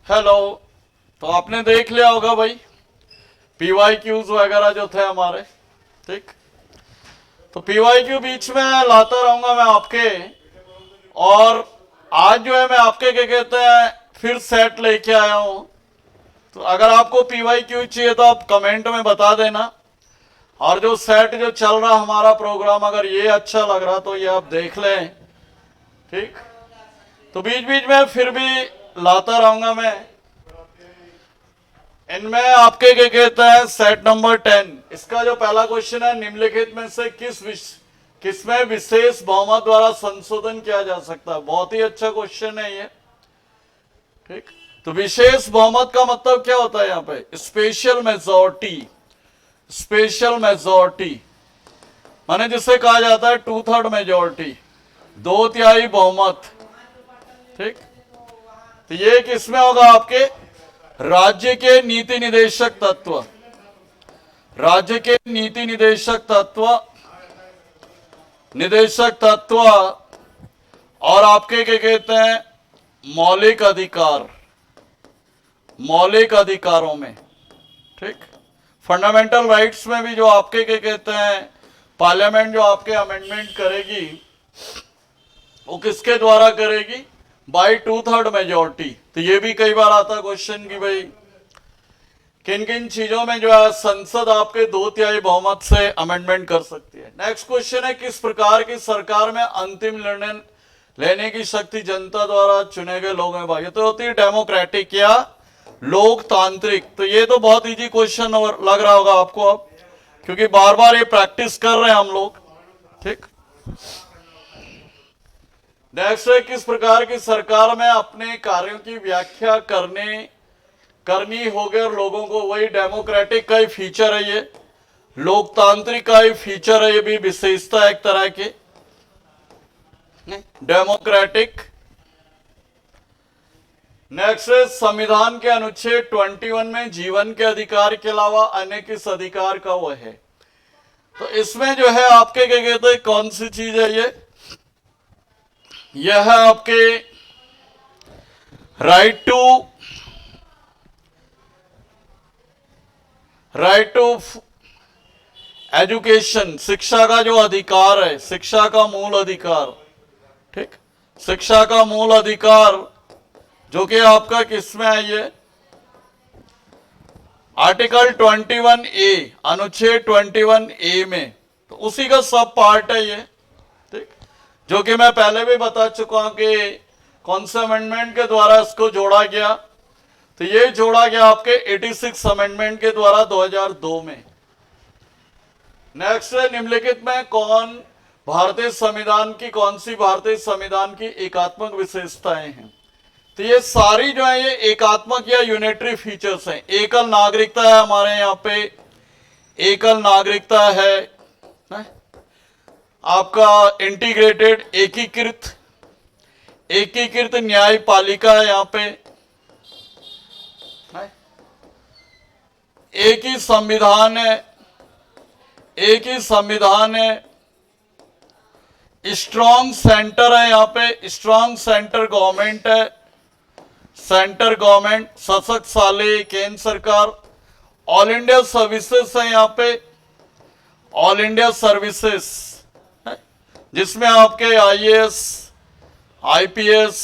Hello. तो आपने देख लिया होगा भाई पीवाईक्यूज वगैरह जो थे हमारे, ठीक। तो पीवाईक्यू बीच में लाता रहूंगा मैं आपके। और आज जो है मैं आपके क्या कहते हैं फिर सेट लेके आया हूं। तो अगर आपको पीवाईक्यू चाहिए तो आप कमेंट में बता देना। और जो सेट जो चल रहा हमारा प्रोग्राम, अगर ये अच्छा लग रहा तो ये आप देख लें, ठीक। तो बीच बीच में फिर भी लाता रहूंगा मैं। इनमें आपके क्या कहते हैं सेट नंबर 10, इसका जो पहला क्वेश्चन है, निम्नलिखित में से किसमें विशेष बहुमत द्वारा संशोधन किया जा सकता है। बहुत ही अच्छा क्वेश्चन है ये, ठीक। तो विशेष बहुमत का मतलब क्या होता है यहाँ पे? Special majority. स्पेशल मेजोरिटी माने जिसे कहा जाता है 2/3 मेजोरिटी, 2/3 बहुमत, ठीक। तो ये किसमें होगा? आपके राज्य के नीति निदेशक तत्व, राज्य के नीति निदेशक तत्व और आपके क्या कहते हैं मौलिक अधिकार, मौलिक अधिकारों में, ठीक। फंडामेंटल राइट्स में भी जो आपके क्या कहते हैं पार्लियामेंट जो आपके अमेंडमेंट करेगी वो किसके द्वारा करेगी? By 2/3 majority. तो ये भी कई बार आता क्वेश्चन कि भाई किन किन चीजों में जो है संसद आपके 2/3 बहुमत से अमेंडमेंट कर सकती है। नेक्स्ट क्वेश्चन है, किस प्रकार की सरकार में अंतिम निर्णय लेने की शक्ति जनता द्वारा चुने गए लोगों में भाई? तो होती है डेमोक्रेटिक या लोकतांत्रिक। तो ये तो बहुत इजी क्वेश्चन लग रहा होगा आपको अब, क्योंकि बार बार ये प्रैक्टिस कर रहे हैं हम लोग, ठीक। नेक्स्ट है, किस प्रकार की सरकार में अपने कार्यों की व्याख्या करनी होगी और लोगों को, वही डेमोक्रेटिक का ही फीचर है, ये लोकतांत्रिक का ही फीचर है, ये भी विशेषता है एक तरह की डेमोक्रेटिक। नेक्स्ट है, संविधान के अनुच्छेद 21 में जीवन के अधिकार के अलावा अन्य किस अधिकार का वो है? तो इसमें जो है आपके क्या कहते हैं कौन सी चीज है ये? यह है आपके राइट टू एजुकेशन, शिक्षा का जो अधिकार है, शिक्षा का मूल अधिकार, ठीक। शिक्षा का मूल अधिकार जो कि आपका किसमें है? ये आर्टिकल 21A, अनुच्छेद 21A में, तो उसी का सब पार्ट है ये, ठीक। जो कि मैं पहले भी बता चुका हूं कि कौन से अमेंडमेंट के द्वारा इसको जोड़ा गया। तो ये जोड़ा गया आपके 86 अमेंडमेंट के द्वारा 2002 में। नेक्स्ट है, निम्नलिखित में कौन सी भारतीय संविधान की एकात्मक विशेषताएं हैं? तो ये सारी जो है ये एकात्मक या यूनिटरी फीचर्स हैं। एकल नागरिकता है हमारे यहाँ पे, एकल नागरिकता है आपका इंटीग्रेटेड एकीकृत न्यायपालिका है यहाँ पे, एक ही संविधान है, स्ट्रॉन्ग सेंटर है यहाँ पे, स्ट्रॉन्ग सेंटर गवर्नमेंट है, सेंटर गवर्नमेंट, सशक्तिशाली केंद्र सरकार, ऑल इंडिया सर्विसेज है यहाँ पे, ऑल इंडिया सर्विसेज जिसमें आपके आईएएस, आईपीएस,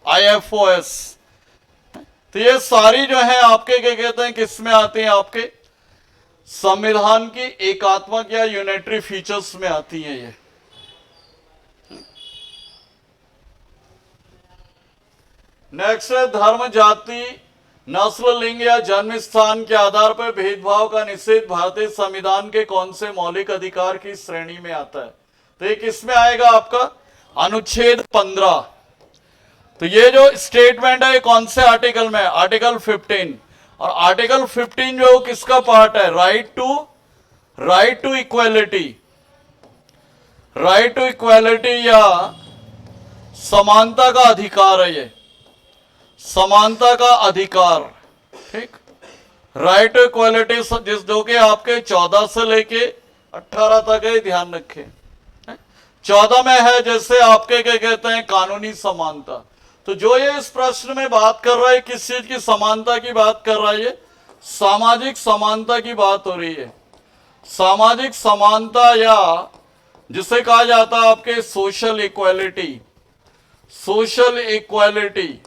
आईएफओएस, तो ये सारी जो है आपके क्या कहते हैं किसमें आती हैं? आपके संविधान की एकात्मक या यूनिटरी फीचर्स में आती हैं ये। नेक्स्ट है, धर्म, जाति, नस्ल, लिंग या जन्म स्थान के आधार पर भेदभाव का निषेध भारतीय संविधान के कौन से मौलिक अधिकार की श्रेणी में आता है? तो ये किसमें आएगा? आपका अनुच्छेद 15। तो ये जो स्टेटमेंट है कौन से आर्टिकल में? आर्टिकल 15। और आर्टिकल 15 जो किसका पार्ट है? Right to equality, right to equality या समानता का अधिकार है, ये समानता का अधिकार, ठीक। राइट टू इक्वालिटी जो कि आपके 14 से लेके 18 तक है, ध्यान रखें। 14 में है जैसे आपके क्या कहते हैं कानूनी समानता, तो जो ये इस प्रश्न में बात कर रहा है, किस चीज की समानता की बात कर रहा है, ये सामाजिक समानता की बात हो रही है। सामाजिक समानता, या जिसे कहा जाता है आपके social equality, social equality.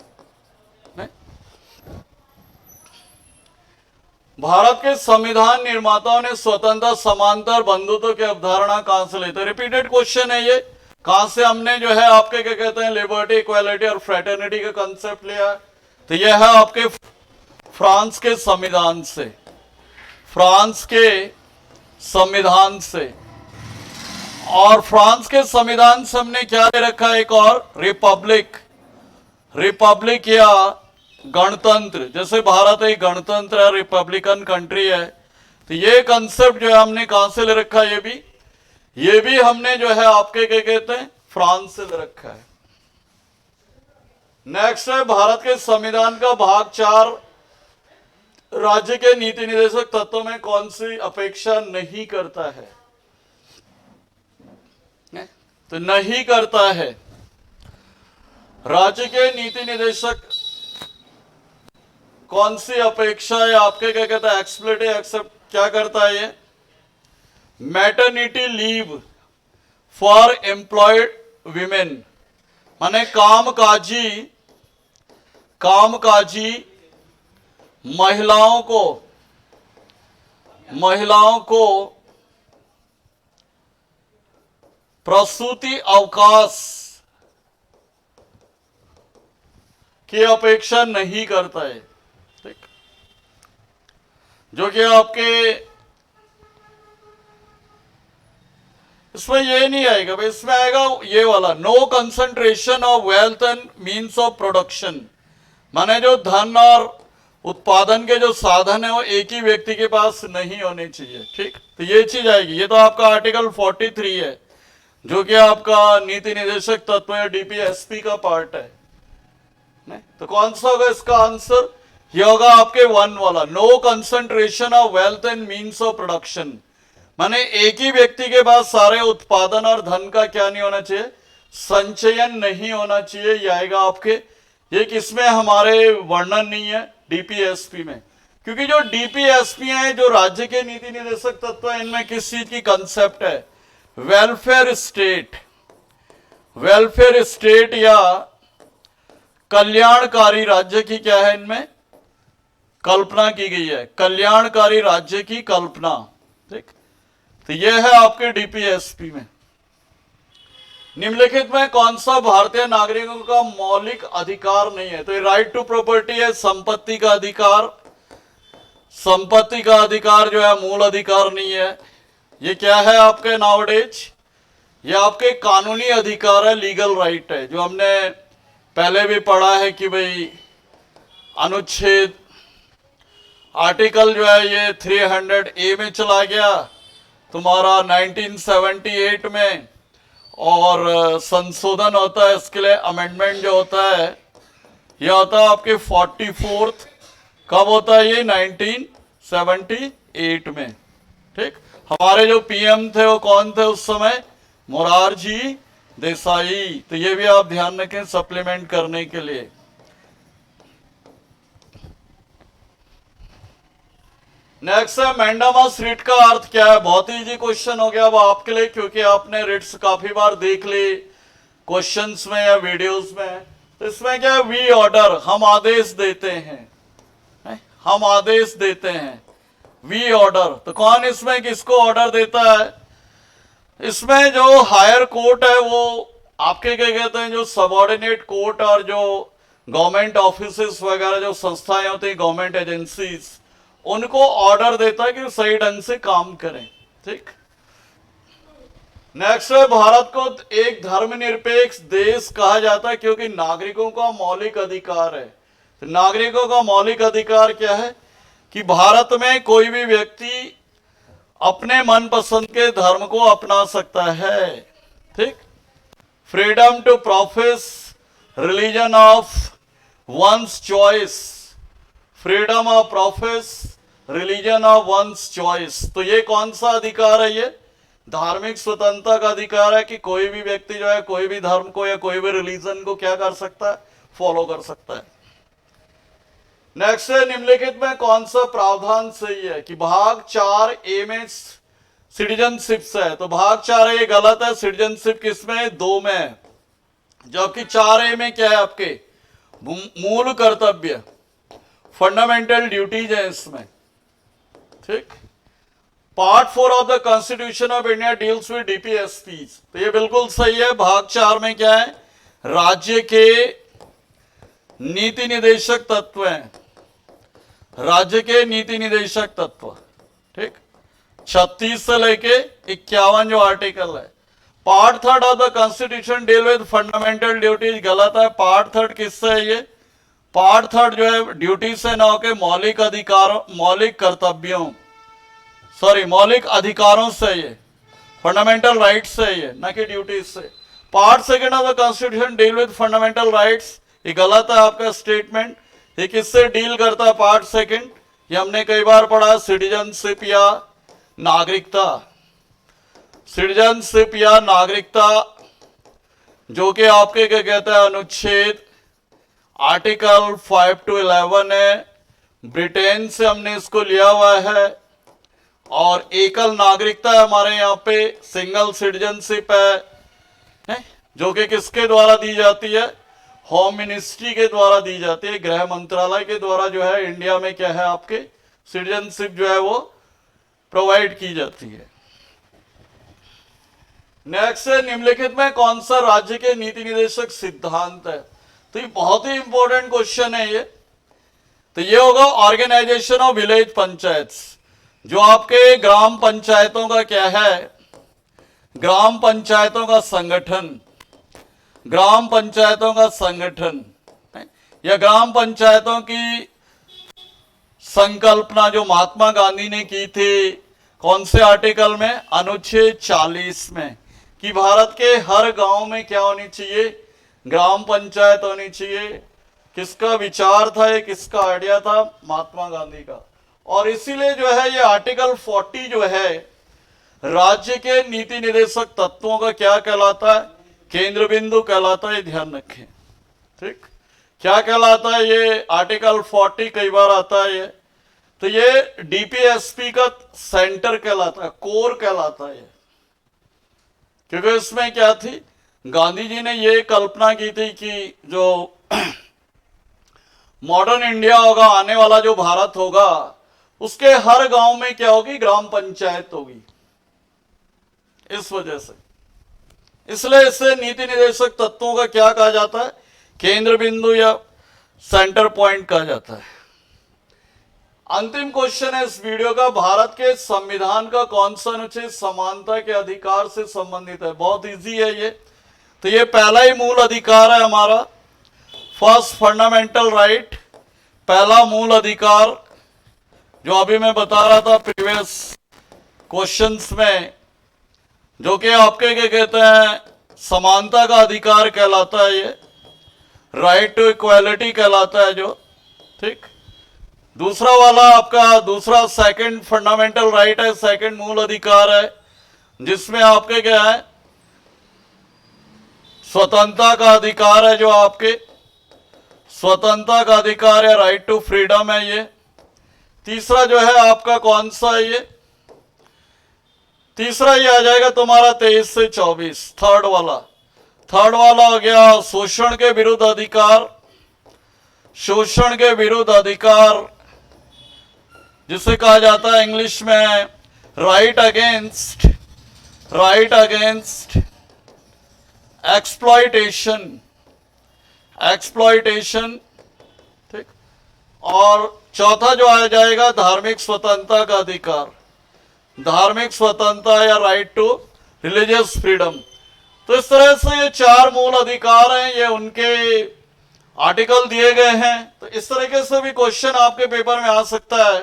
Bharat के संविधान निर्माताओं ने स्वतंत्रता, समानता और बंधुत्व की अवधारणा कहां से ली? तो रिपीटेड क्वेश्चन है ये, कहां से हमने जो है आपके क्या कहते हैं लिबर्टी, इक्वालिटी और फ्रेटर्निटी का कंसेप्ट लिया है? तो यह है आपके फ्रांस के संविधान से, फ्रांस के संविधान से। और फ्रांस के संविधान से हमने क्या ले रखा है? एक और रिपब्लिक, रिपब्लिक या गणतंत्र। जैसे भारत एक गणतंत्र है, रिपब्लिकन कंट्री है, तो ये कंसेप्ट जो है हमने कहां से ले रखा है? ये भी हमने जो है आपके क्या कहते हैं फ्रांस से ले रखा है। नेक्स्ट है भारत के संविधान का भाग 4, राज्य के नीति निर्देशक तत्वों में कौन सी अपेक्षा नहीं करता है? तो नहीं करता है। राज्य के नीति निर्देशक कौन सी अपेक्षा है आपके क्या कहता है एक्सप्लिसिटली एक्सेप्ट क्या करता है? ये maternity leave for employed women, माने कामकाजी महिलाओं को प्रसूति अवकाश की अपेक्षा नहीं करता है। ठीक, जो कि आपके इसमें ये नहीं आएगा भाई, इसमें आएगा ये वाला, no concentration of wealth and means of production, माने जो धन और उत्पादन के जो साधन है वो एक ही व्यक्ति के पास नहीं होने चाहिए। ठीक, तो ये चीज आएगी। ये तो आपका आर्टिकल 43 है, जो कि आपका नीति निर्देशक तत्व या डीपीएसपी का पार्ट है। नहीं तो कौन सा होगा इसका आंसर? ये होगा आपके 1 वाला, no concentration of wealth and means of production, माने एक ही व्यक्ति के पास सारे उत्पादन और धन का क्या नहीं होना चाहिए? संचयन नहीं होना चाहिए। ये आएगा आपके, ये किसमें हमारे वर्णन नहीं है? डीपीएसपी में। क्योंकि जो डीपीएसपी है, जो राज्य के नीति निर्देशक तत्व है, इनमें किस चीज की कंसेप्ट है? वेलफेयर स्टेट, वेलफेयर स्टेट या कल्याणकारी राज्य की क्या है इनमें कल्पना की गई है, कल्याणकारी राज्य की कल्पना। ठीक, तो यह है आपके डीपीएसपी में। निम्नलिखित में कौन सा भारतीय नागरिकों का मौलिक अधिकार नहीं है? तो ये राइट टू प्रॉपर्टी है, संपत्ति का अधिकार। संपत्ति का अधिकार जो है मूल अधिकार नहीं है। ये क्या है आपके नाउडेज? ये आपके कानूनी अधिकार है, लीगल राइट है, जो हमने पहले भी पढ़ा है कि भाई अनुच्छेद आर्टिकल जो है ये 300A में चला गया तुम्हारा 1978 में, और संशोधन होता है इसके लिए, अमेंडमेंट जो होता है ये होता है आपके 44th, कब होता है ये? 1978 में। ठीक, हमारे जो पीएम थे वो कौन थे उस समय? मोरारजी देसाई। तो ये भी आप ध्यान रखें सप्लीमेंट करने के लिए। नेक्स्ट है मैंडामस रिट का अर्थ क्या है? बहुत ही इजी क्वेश्चन हो गया अब आपके लिए, क्योंकि आपने रिट्स काफी बार देख ली क्वेश्चंस में या वीडियोस में। तो इसमें क्या है? वी ऑर्डर, हम आदेश देते हैं, हम आदेश देते हैं, वी ऑर्डर। तो कौन इसमें किसको ऑर्डर देता है? इसमें जो हायर कोर्ट है वो आपके क्या कहते हैं, जो सबऑर्डिनेट कोर्ट और जो गवर्नमेंट ऑफिसेस वगैरह जो संस्थाएं होती हैं, गवर्नमेंट एजेंसीज, उनको ऑर्डर देता है कि सही ढंग से काम करें। ठीक, नेक्स्ट है भारत को एक धर्मनिरपेक्ष देश कहा जाता है क्योंकि नागरिकों का मौलिक अधिकार है। तो नागरिकों का मौलिक अधिकार क्या है? कि भारत में कोई भी व्यक्ति अपने मनपसंद के धर्म को अपना सकता है। ठीक, freedom to profess religion of one's choice, freedom of profess religion of one's choice. तो ये कौन सा अधिकार है? ये धार्मिक स्वतंत्रता का अधिकार है कि कोई भी व्यक्ति जो है कोई भी धर्म को या कोई भी रिलीजन को क्या कर सकता है? फॉलो कर सकता है। नेक्स्ट है, निम्नलिखित में कौन सा प्रावधान सही है कि भाग 4A में सिटीजनशिप से है, तो भाग 4A ये गलत है। सिटीजनशिप किसमें है? 2 में है, जबकि 4A में क्या है आपके मूल कर्तव्य, फंडामेंटल ड्यूटीज है इसमें। ठीक, part 4 of the constitution of India deals with DPSP, तो ये बिल्कुल सही है। भाग 4 में क्या है? राज्य के नीति निदेशक तत्व हैं, राज्य के नीति निदेशक तत्व। ठीक, 36 से लेके 51 जो आर्टिकल है। Part 3 of the constitution deal with fundamental duties, गलत है। पार्ट 3 किससे है? ये पार्ट 3 जो है ड्यूटी से ना होकर मौलिक अधिकारों, मौलिक कर्तव्यों, सॉरी मौलिक अधिकारों से, ये फंडामेंटल राइट्स से, ये न कि ड्यूटीज से। Part 2 of the constitution deal with fundamental rights, ये गलत है आपका स्टेटमेंट। ये किससे डील करता है? पार्ट 2, ये हमने कई बार पढ़ा, सिटीजनशिप या नागरिकता, सिटीजनशिप या नागरिकता, जो कि आपके क्या कहते हैं अनुच्छेद आर्टिकल 5 to 11 है। ब्रिटेन से हमने इसको लिया हुआ है। और एकल नागरिकता है हमारे यहाँ पे, सिंगल सिटीजनशिप है, जो कि किसके द्वारा दी जाती है? होम मिनिस्ट्री के द्वारा दी जाती है, गृह मंत्रालय के द्वारा जो है इंडिया में क्या है आपके सिटीजनशिप जो है वो प्रोवाइड की जाती है। नेक्स्ट है, निम्नलिखित में कौन सा राज्य के नीति निदेशक सिद्धांत है? तो ये बहुत ही इंपॉर्टेंट क्वेश्चन है ये। तो ये होगा ऑर्गेनाइजेशन ऑफ विलेज पंचायत, जो आपके ग्राम पंचायतों का क्या है? ग्राम पंचायतों का संगठन, ग्राम पंचायतों का संगठन या ग्राम पंचायतों की संकल्पना जो महात्मा गांधी ने की थी, कौन से आर्टिकल में? अनुच्छेद 40 में, कि भारत के हर गांव में क्या होनी चाहिए? ग्राम पंचायत होनी चाहिए। किसका विचार था ये, किसका आइडिया था? महात्मा गांधी का। और इसीलिए जो है ये आर्टिकल 40 जो है राज्य के नीति निदेशक तत्वों का क्या कहलाता है? केंद्र बिंदु कहलाता है, ध्यान रखें। ठीक, क्या कहलाता है ये आर्टिकल 40? कई बार आता है ये, तो ये डीपीएसपी का सेंटर कहलाता है, कोर कहलाता है ये। क्योंकि इसमें क्या थी, गांधी जी ने ये कल्पना की थी कि जो मॉडर्न इंडिया होगा, आने वाला जो भारत होगा, उसके हर गांव में क्या होगी? ग्राम पंचायत होगी। इस वजह से, इसलिए इसे नीति निदेशक तत्वों का क्या कहा जाता है? केंद्र बिंदु या सेंटर पॉइंट कहा जाता है। अंतिम क्वेश्चन है इस वीडियो का, भारत के संविधान का कौन सा अनुच्छेद समानता के अधिकार से संबंधित है? बहुत इजी है ये। तो ये पहला ही मूल अधिकार है हमारा, फर्स्ट फंडामेंटल राइट, पहला मूल अधिकार, जो अभी मैं बता रहा था प्रीवियस क्वेश्चंस में, जो कि आपके क्या कहते हैं समानता का अधिकार कहलाता है, ये राइट टू इक्वालिटी कहलाता है जो। ठीक, दूसरा वाला आपका दूसरा सेकंड फंडामेंटल राइट है, सेकंड मूल अधिकार है, जिसमें आपके क्या है स्वतंत्रता का अधिकार है, जो आपके स्वतंत्रता का अधिकार है, राइट टू फ्रीडम है ये। तीसरा जो है आपका कौन सा है ये? तीसरा ये आ जाएगा तुम्हारा 23 से 24, थर्ड वाला हो गया शोषण के विरुद्ध अधिकार, शोषण के विरुद्ध अधिकार जिसे कहा जाता है इंग्लिश में राइट अगेंस्ट एक्सप्लॉइटेशन। ठीक, और चौथा जो आ जाएगा धार्मिक स्वतंत्रता का अधिकार, धार्मिक स्वतंत्रता या राइट टू रिलीजियस फ्रीडम। तो इस तरह से ये 4 मूल अधिकार हैं, ये उनके आर्टिकल दिए गए हैं। तो इस तरीके से भी क्वेश्चन आपके पेपर में आ सकता है।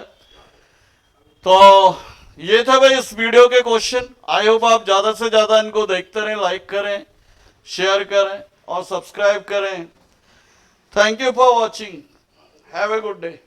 तो ये था भाई इस वीडियो के क्वेश्चन। आई होप आप ज्यादा से ज्यादा इनको देखते रहें, लाइक करें, शेयर करें और सब्सक्राइब करें। Thank you for watching, have a good day.